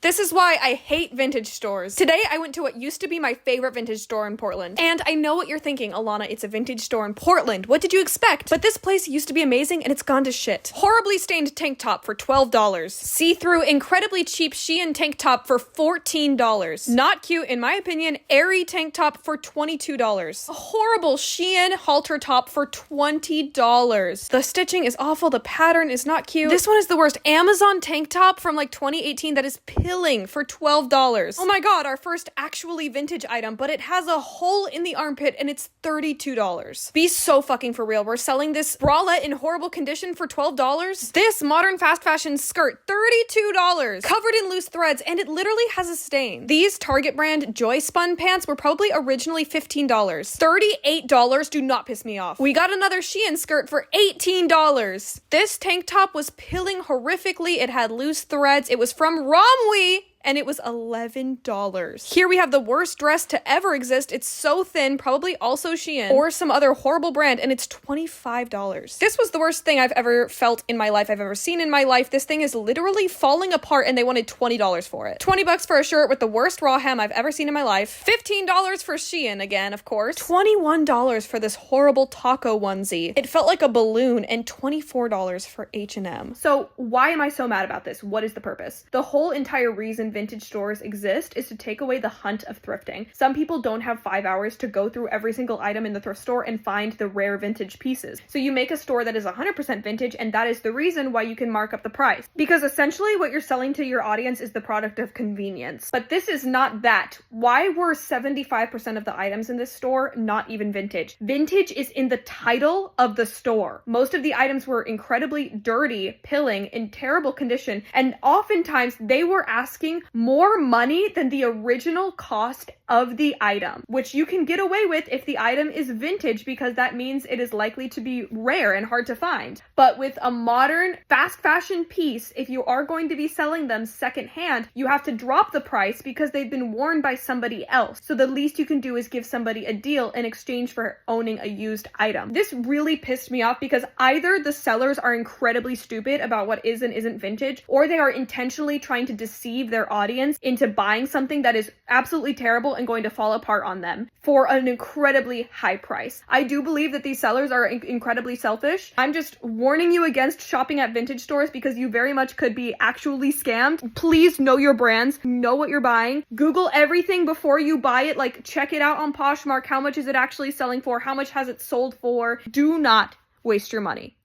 This is why I hate vintage stores. Today, I went to what used to be my favorite vintage store in Portland. And I know what you're thinking, Alana, it's a vintage store in Portland. What did you expect? But this place used to be amazing and it's gone to shit. Horribly stained tank top for $12. See-through, incredibly cheap Shein tank top for $14. Not cute, in my opinion, airy tank top for $22. A horrible Shein halter top for $20. The stitching is awful, the pattern is not cute. This one is the worst. Amazon tank top from like 2018 that is pilling for $12. Oh my god, our first actually vintage item, but it has a hole in the armpit and it's $32. Be so fucking for real. We're selling this bralette in horrible condition for $12. This modern fast fashion skirt, $32. Covered in loose threads and it literally has a stain. These Target brand Joy Spun pants were probably originally $15. $38 do not piss me off. We got another Shein skirt for $18. This tank top was pilling horrifically. It had loose threads. It was from Romwe. And it was $11. Here we have the worst dress to ever exist. It's so thin, probably also Shein or some other horrible brand, and it's $25. This was the worst thing I've ever felt in my life, I've ever seen in my life. This thing is literally falling apart and they wanted $20 for it. $20 for a shirt with the worst raw hem I've ever seen in my life. $15 for Shein again, of course. $21 for this horrible taco onesie. It felt like a balloon, and $24 for H&M. So why am I so mad about this? What is the purpose? The whole entire reason vintage stores exist is to take away the hunt of thrifting. Some people don't have 5 hours to go through every single item in the thrift store and find the rare vintage pieces. So you make a store that is 100% vintage, and that is the reason why you can mark up the price. Because essentially what you're selling to your audience is the product of convenience. But this is not that. Why were 75% of the items in this store not even vintage? Vintage is in the title of the store. Most of the items were incredibly dirty, pilling, in terrible condition, and oftentimes they were asking more money than the original cost of the item, which you can get away with if the item is vintage because that means it is likely to be rare and hard to find. But with a modern fast fashion piece, if you are going to be selling them secondhand, you have to drop the price because they've been worn by somebody else. So the least you can do is give somebody a deal in exchange for owning a used item. This really pissed me off because either the sellers are incredibly stupid about what is and isn't vintage, or they are intentionally trying to deceive their audience into buying something that is absolutely terrible and going to fall apart on them for an incredibly high price. I do believe that these sellers are incredibly selfish. I'm just warning you against shopping at vintage stores because you very much could be actually scammed. Please know your brands, know what you're buying. Google everything before you buy it, like check it out on Poshmark. How much is it actually selling for? How much has it sold for? Do not waste your money.